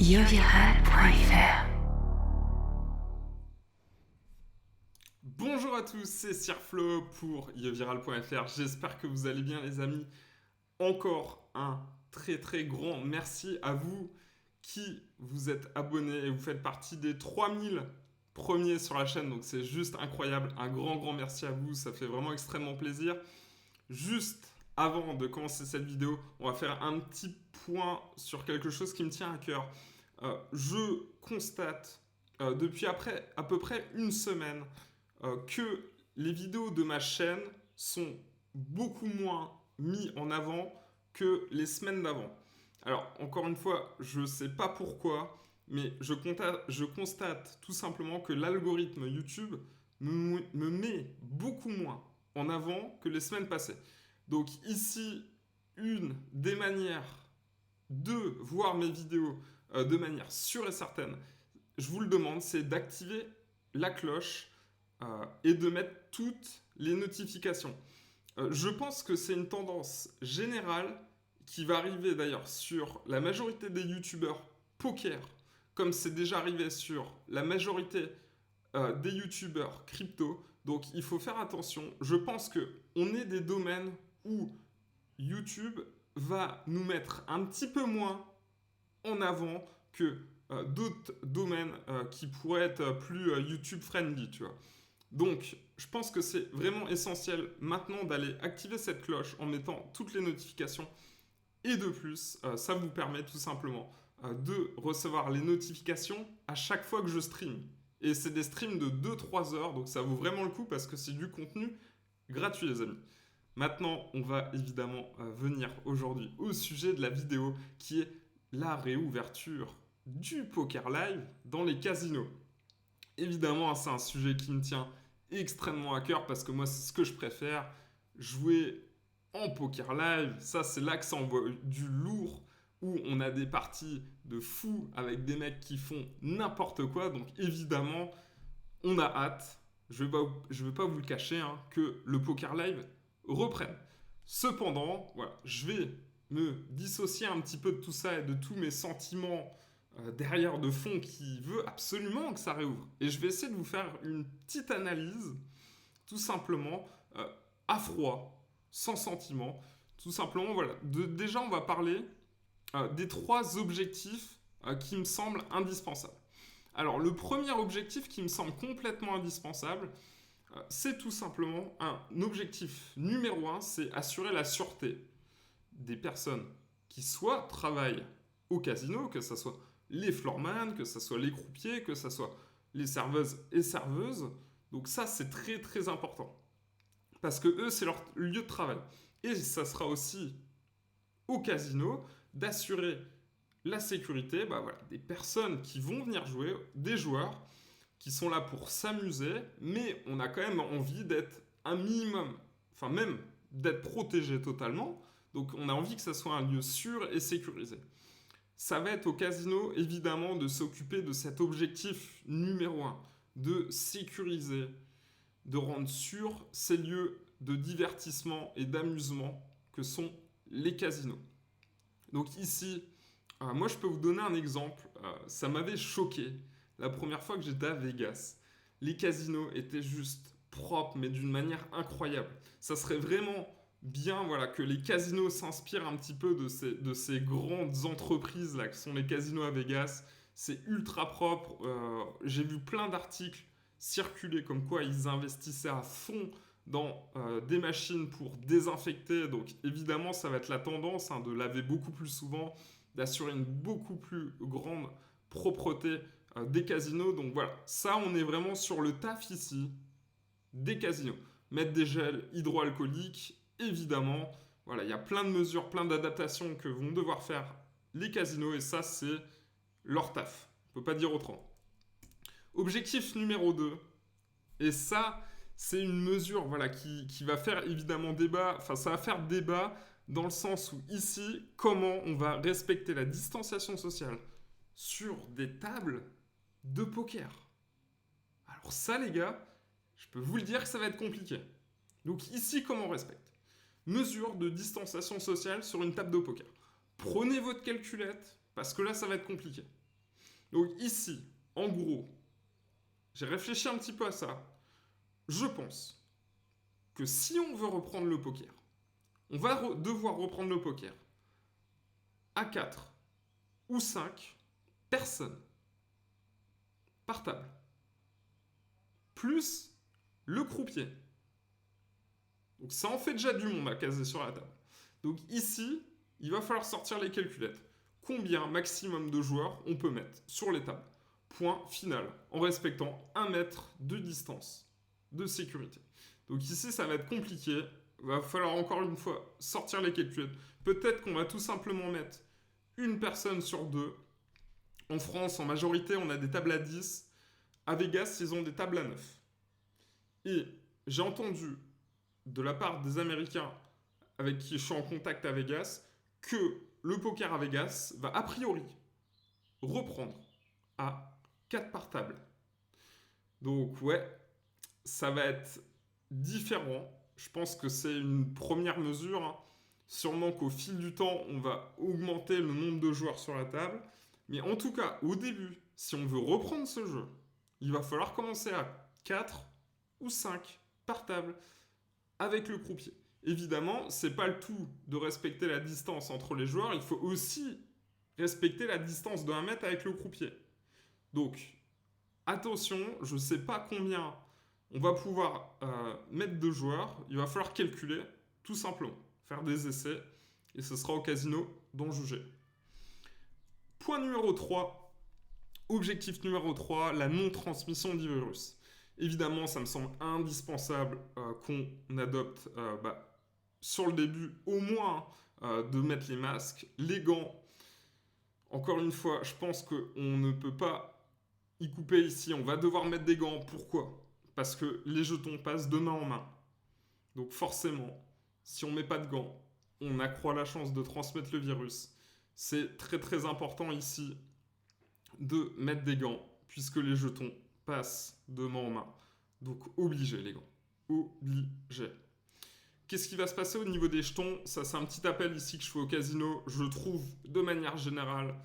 Yoviral.fr. Bonjour à tous, c'est Sirflo pour Yoviral.fr. J'espère que vous allez bien, les amis. Encore un très grand merci à vous qui vous êtes abonnés et vous faites partie des 3000 premiers sur la chaîne. Donc c'est juste incroyable. Un grand merci à vous, ça fait vraiment extrêmement plaisir. Juste avant de commencer cette vidéo, on va faire un petit point sur quelque chose qui me tient à cœur. Je constate depuis à peu près une semaine que les vidéos de ma chaîne sont beaucoup moins mises en avant que les semaines d'avant. Alors, encore une fois, je ne sais pas pourquoi, mais je constate tout simplement que l'algorithme YouTube me met beaucoup moins en avant que les semaines passées. Donc ici, une des manières de voir mes vidéos de manière sûre et certaine, je vous le demande, c'est d'activer la cloche et de mettre toutes les notifications. Je pense que c'est une tendance générale qui va arriver d'ailleurs sur la majorité des youtubeurs poker, comme c'est déjà arrivé sur la majorité des youtubeurs crypto. Donc il faut faire attention. Je pense qu'on est des domaines où YouTube va nous mettre un petit peu moins en avant que d'autres domaines qui pourraient être plus YouTube friendly, tu vois. Donc, je pense que c'est vraiment essentiel maintenant d'aller activer cette cloche en mettant toutes les notifications. Et de plus, ça vous permet tout simplement de recevoir les notifications à chaque fois que je stream. Et c'est des streams de 2-3 heures, donc ça vaut vraiment le coup parce que c'est du contenu gratuit, les amis. Maintenant, on va évidemment venir aujourd'hui au sujet de la vidéo qui est la réouverture du poker live dans les casinos. Évidemment, c'est un sujet qui me tient extrêmement à cœur parce que moi, c'est ce que je préfère. Jouer en poker live, ça, c'est là que ça envoie du lourd, où on a des parties de fous avec des mecs qui font n'importe quoi. Donc, évidemment, on a hâte, je ne vais pas vous le cacher, hein, que le poker live reprenne. Cependant, voilà, je vais me dissocier un petit peu de tout ça et de tous mes sentiments derrière de fond qui veut absolument que ça réouvre. Et je vais essayer de vous faire une petite analyse, tout simplement, à froid, sans sentiment. Tout simplement, voilà. Déjà, on va parler des 3 objectifs qui me semblent indispensables. Alors, le premier objectif qui me semble complètement indispensable, c'est tout simplement un objectif numéro 1, c'est assurer la sûreté des personnes qui soit travaillent au casino, que ce soit les floorman, que ce soit les croupiers, que ce soit les serveuses et serveuses. Donc ça, c'est très important. Parce que eux, c'est leur lieu de travail. Et ça sera aussi au casino d'assurer la sécurité des personnes qui vont venir jouer, des joueurs qui sont là pour s'amuser, mais on a quand même envie d'être un minimum, enfin même d'être protégé totalement. Donc on a envie que ça soit un lieu sûr et sécurisé. Ça va être au casino, évidemment, de s'occuper de cet objectif numéro 1, de sécuriser, de rendre sûrs ces lieux de divertissement et d'amusement que sont les casinos. Donc ici, moi je peux vous donner un exemple, ça m'avait choqué la première fois que j'étais à Vegas. Les casinos étaient juste propres, mais d'une manière incroyable. Ça serait vraiment bien que les casinos s'inspirent un petit peu de ces grandes entreprises là, qui sont les casinos à Vegas. C'est ultra propre. J'ai vu plein d'articles circuler comme quoi ils investissaient à fond dans des machines pour désinfecter. Donc évidemment, ça va être la tendance de laver beaucoup plus souvent, d'assurer une beaucoup plus grande propreté des casinos. Donc voilà, ça on est vraiment sur le taf ici des casinos. Mettre des gels hydroalcooliques, évidemment. Voilà, il y a plein de mesures, plein d'adaptations que vont devoir faire les casinos et ça c'est leur taf. On ne peut pas dire autrement. Objectif numéro 2, et ça c'est une mesure qui va faire évidemment débat, enfin ça va faire débat dans le sens où ici, comment on va respecter la distanciation sociale sur des tables de poker. Alors ça les gars, je peux vous le dire que ça va être compliqué. Donc ici, comment on respecte ? Mesure de distanciation sociale sur une table de poker. Prenez votre calculette, parce que là, ça va être compliqué. Donc ici, en gros, j'ai réfléchi un petit peu à ça. Je pense que si on veut reprendre le poker, on va devoir reprendre le poker à 4 ou 5 personnes par table, plus le croupier. Donc ça en fait déjà du monde à caser sur la table. Donc ici, il va falloir sortir les calculettes. Combien maximum de joueurs on peut mettre sur les tables? Point final, en respectant 1 mètre de distance de sécurité. Donc ici, ça va être compliqué. Il va falloir encore une fois sortir les calculettes. Peut-être qu'on va tout simplement mettre une personne sur deux. En France, en majorité, on a des tables à 10. À Vegas, ils ont des tables à 9. Et j'ai entendu de la part des Américains avec qui je suis en contact à Vegas que le poker à Vegas va a priori reprendre à 4 par table. Donc ouais, ça va être différent. Je pense que c'est une première mesure, hein. Sûrement qu'au fil du temps, on va augmenter le nombre de joueurs sur la table. Mais en tout cas, au début, si on veut reprendre ce jeu, il va falloir commencer à 4 ou 5 par table avec le croupier. Évidemment, c'est pas le tout de respecter la distance entre les joueurs, il faut aussi respecter la distance de 1 mètre avec le croupier. Donc, attention, je sais pas combien on va pouvoir mettre de joueurs, il va falloir calculer, tout simplement, faire des essais, et ce sera au casino d'en juger. Point numéro 3, objectif numéro 3, la non-transmission du virus. Évidemment, ça me semble indispensable qu'on adopte sur le début au moins de mettre les masques, les gants. Encore une fois, je pense qu'on ne peut pas y couper ici. On va devoir mettre des gants. Pourquoi? Parce que les jetons passent de main en main. Donc forcément, si on ne met pas de gants, on accroît la chance de transmettre le virus. C'est très très important ici de mettre des gants puisque les jetons passent de main en main. Donc obligé les gants. Obligé. Qu'est-ce qui va se passer au niveau des jetons? Ça, c'est un petit appel ici que je fais au casino. Je trouve de manière générale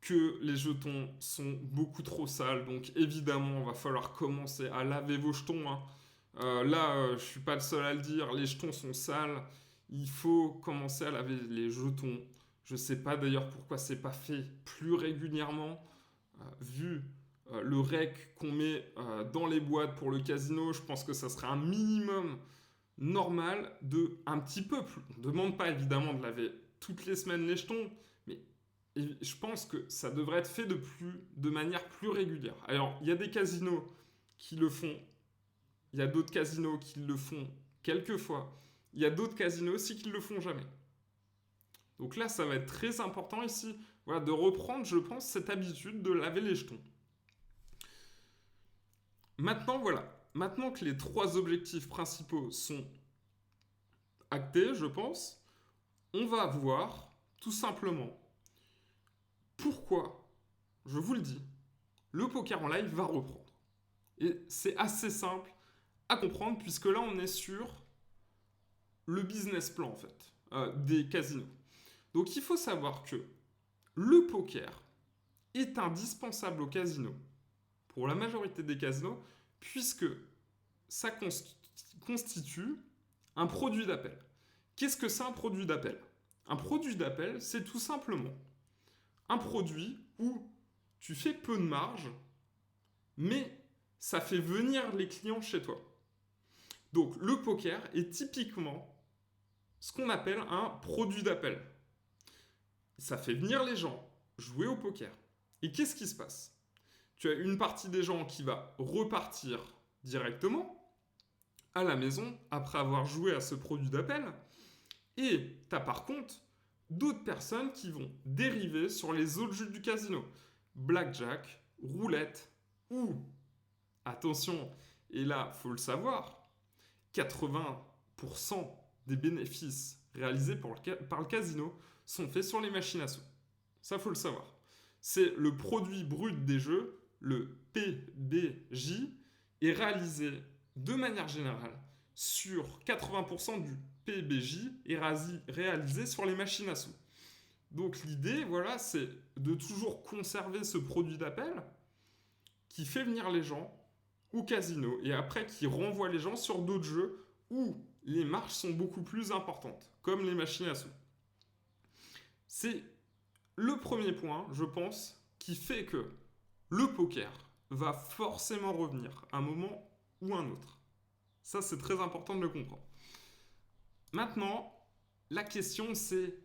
que les jetons sont beaucoup trop sales. Donc évidemment, il va falloir commencer à laver vos jetons, hein. Je ne suis pas le seul à le dire. Les jetons sont sales. Il faut commencer à laver les jetons. Je ne sais pas d'ailleurs pourquoi c'est pas fait plus régulièrement. Vu le rec qu'on met dans les boîtes pour le casino, je pense que ça serait un minimum normal de un petit peu plus. On ne demande pas évidemment de laver toutes les semaines les jetons, mais je pense que ça devrait être fait de manière plus régulière. Alors, il y a des casinos qui le font, il y a d'autres casinos qui le font quelques fois, il y a d'autres casinos aussi qui ne le font jamais. Donc là, ça va être très important ici, voilà, de reprendre, je pense, cette habitude de laver les jetons. Maintenant, voilà. Maintenant que les 3 objectifs principaux sont actés, je pense, on va voir tout simplement pourquoi, je vous le dis, le poker en live va reprendre. Et c'est assez simple à comprendre puisque là, on est sur le business plan, en fait, des casinos. Donc, il faut savoir que le poker est indispensable au casino, pour la majorité des casinos, puisque ça constitue un produit d'appel. Qu'est-ce que c'est un produit d'appel? Un produit d'appel, c'est tout simplement un produit où tu fais peu de marge, mais ça fait venir les clients chez toi. Donc le poker est typiquement ce qu'on appelle un produit d'appel. Ça fait venir les gens jouer au poker. Et qu'est-ce qui se passe? Tu as une partie des gens qui va repartir directement à la maison après avoir joué à ce produit d'appel. Et tu as par contre d'autres personnes qui vont dériver sur les autres jeux du casino. Blackjack, roulette ou, attention, et là, il faut le savoir, 80% des bénéfices réalisés par le casino sont faits sur les machines à sous. Ça, il faut le savoir. C'est le produit brut des jeux, le PBJ, est réalisé de manière générale sur 80% du PBJ est réalisé sur les machines à sous. Donc l'idée, voilà, c'est de toujours conserver ce produit d'appel qui fait venir les gens au casino et après qui renvoie les gens sur d'autres jeux où les marges sont beaucoup plus importantes, comme les machines à sous. C'est le premier point, je pense, qui fait que le poker va forcément revenir à un moment ou un autre. Ça, c'est très important de le comprendre. Maintenant, la question, c'est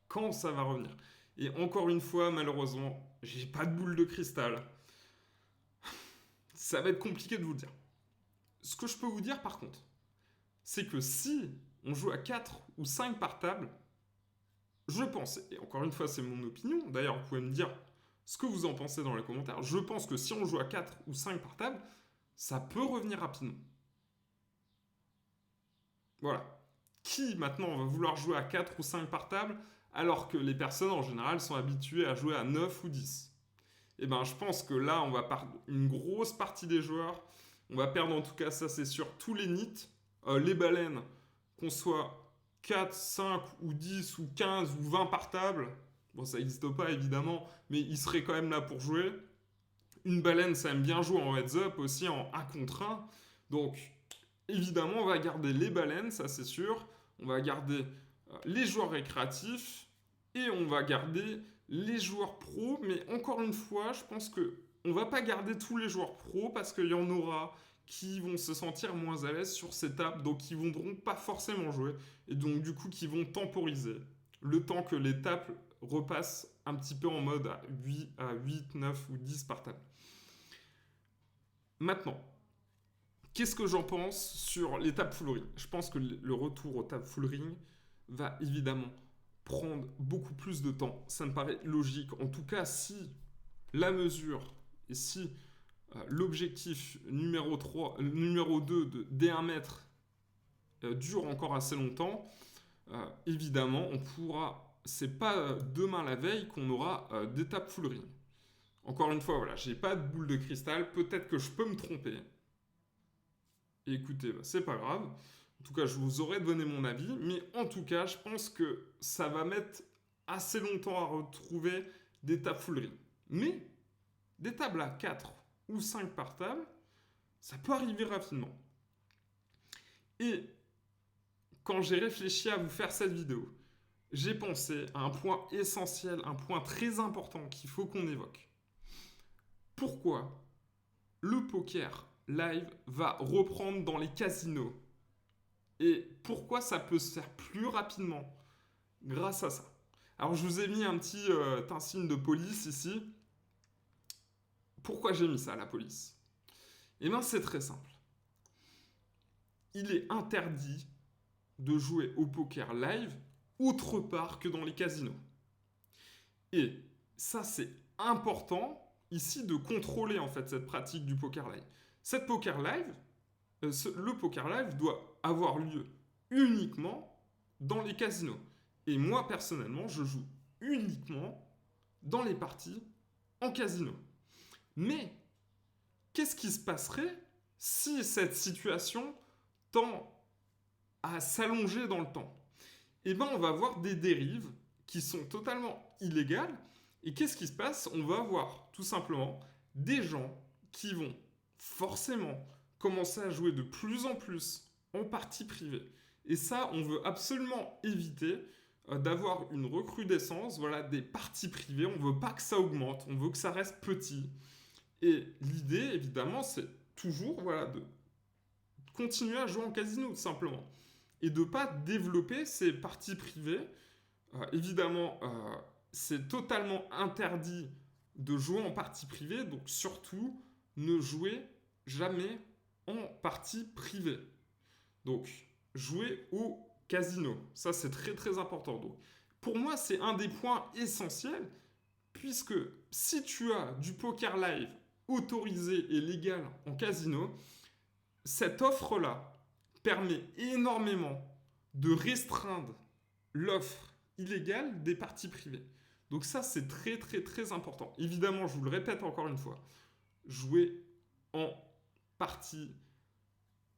quand ça va revenir. Et encore une fois, malheureusement, j'ai pas de boule de cristal. Ça va être compliqué de vous le dire. Ce que je peux vous dire, par contre, c'est que si on joue à 4 ou 5 par table, je pense, et encore une fois, c'est mon opinion, d'ailleurs, vous pouvez me dire ce que vous en pensez dans les commentaires, je pense que si on joue à 4 ou 5 par table, ça peut revenir rapidement. Voilà. Qui maintenant va vouloir jouer à 4 ou 5 par table alors que les personnes en général sont habituées à jouer à 9 ou 10? Eh bien, je pense que là, on va perdre une grosse partie des joueurs. On va perdre en tout cas, ça c'est sûr, tous les nits, les baleines, qu'on soit 4, 5 ou 10 ou 15 ou 20 par table. Bon, ça n'existe pas évidemment, mais ils seraient quand même là pour jouer. Une baleine, ça aime bien jouer en heads up aussi, en 1 contre 1. Donc, évidemment, on va garder les baleines, ça c'est sûr. On va garder les joueurs récréatifs et on va garder les joueurs pros. Mais encore une fois, je pense que on va pas garder tous les joueurs pros parce qu'il y en aura qui vont se sentir moins à l'aise sur ces tables, donc qui ne voudront pas forcément jouer et donc du coup qui vont temporiser le temps que les tables repassent un petit peu en mode à 8, 9 ou 10 par table. Maintenant, qu'est-ce que j'en pense sur les tables full ring? Je pense que le retour aux tables full ring va évidemment prendre beaucoup plus de temps. Ça me paraît logique. En tout cas, si la mesure et si l'objectif numéro 3, numéro 2 de D1 mètre dure encore assez longtemps, évidemment, on pourra. C'est pas demain la veille qu'on aura des tables full ring. Encore une fois, voilà, j'ai pas de boule de cristal. Peut-être que je peux me tromper. Et écoutez, bah, c'est pas grave. En tout cas, je vous aurais donné mon avis. Mais en tout cas, je pense que ça va mettre assez longtemps à retrouver des tables full ring. Mais des tables à 4 ou 5 par table, ça peut arriver rapidement. Et quand j'ai réfléchi à vous faire cette vidéo, j'ai pensé à un point essentiel, un point très important qu'il faut qu'on évoque. Pourquoi le poker live va reprendre dans les casinos? Et pourquoi ça peut se faire plus rapidement grâce à ça? Alors je vous ai mis un petit insigne de police ici. Pourquoi j'ai mis ça, la police? Eh bien c'est très simple. Il est interdit de jouer au poker live autre part que dans les casinos. Et ça c'est important ici de contrôler en fait cette pratique du poker live. Cette poker live, le poker live doit avoir lieu uniquement dans les casinos. Et moi personnellement, je joue uniquement dans les parties en casino. Mais qu'est-ce qui se passerait si cette situation tend à s'allonger dans le temps? Eh bien, on va avoir des dérives qui sont totalement illégales. Et qu'est-ce qui se passe? On va avoir tout simplement des gens qui vont forcément commencer à jouer de plus en plus en partie privée. Et ça, on veut absolument éviter d'avoir une recrudescence, voilà, des parties privées. On ne veut pas que ça augmente, on veut que ça reste petit. Et l'idée, évidemment, c'est toujours voilà, de continuer à jouer en casino, tout simplement. Et de ne pas développer ces parties privées. Évidemment, c'est totalement interdit de jouer en partie privée, donc surtout, ne jouez jamais en partie privée. Donc, jouez au casino. Ça, c'est très très important. Donc, pour moi, c'est un des points essentiels, puisque si tu as du poker live autorisé et légal en casino, cette offre-là permet énormément de restreindre l'offre illégale des parties privées. Donc ça, c'est très très très important. Évidemment, je vous le répète encore une fois, jouez en partie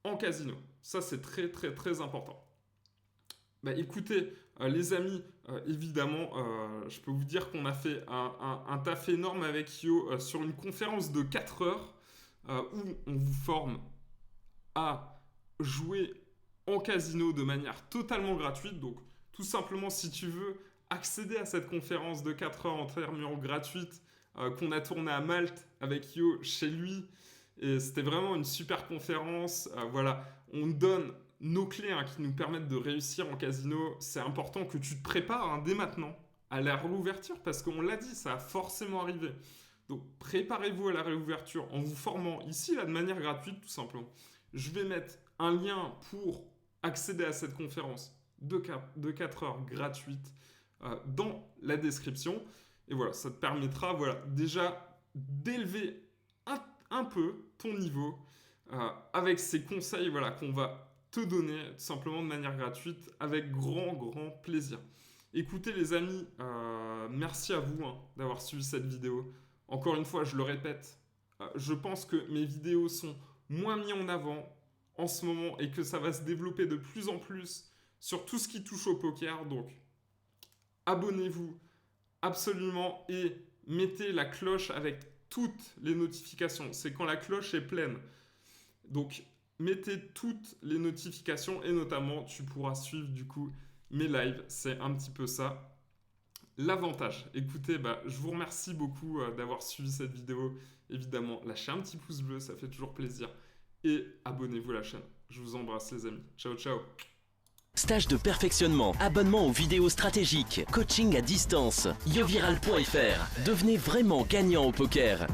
en casino. Ça, c'est très très très important. Bah écoutez, Les amis, évidemment, je peux vous dire qu'on a fait un taf énorme avec Yo sur une conférence de 4 heures où on vous forme à jouer en casino de manière totalement gratuite. Donc, tout simplement, si tu veux accéder à cette conférence de 4 heures entièrement gratuite qu'on a tournée à Malte avec Yo chez lui, et c'était vraiment une super conférence. Voilà, on donne nos clés qui nous permettent de réussir en casino. C'est important que tu te prépares dès maintenant à la réouverture parce qu'on l'a dit, ça va forcément arriver. Donc préparez-vous à la réouverture en vous formant ici là de manière gratuite tout simplement. Je vais mettre un lien pour accéder à cette conférence de 4 heures gratuite dans la description. Et voilà, ça te permettra déjà d'élever un peu ton niveau avec ces conseils qu'on va te donner tout simplement de manière gratuite avec grand plaisir. Écoutez les amis, merci à vous d'avoir suivi cette vidéo. Encore une fois, je le répète, je pense que mes vidéos sont moins mises en avant en ce moment et que ça va se développer de plus en plus sur tout ce qui touche au poker. Donc, abonnez-vous absolument et mettez la cloche avec toutes les notifications. C'est quand la cloche est pleine. Donc, mettez toutes les notifications et notamment, tu pourras suivre du coup mes lives. C'est un petit peu ça l'avantage. Écoutez, je vous remercie beaucoup d'avoir suivi cette vidéo. Évidemment, lâchez un petit pouce bleu, ça fait toujours plaisir. Et abonnez-vous à la chaîne. Je vous embrasse les amis. Ciao, ciao. Stage de perfectionnement, abonnement aux vidéos stratégiques, coaching à distance, yoviral.fr. Devenez vraiment gagnant au poker.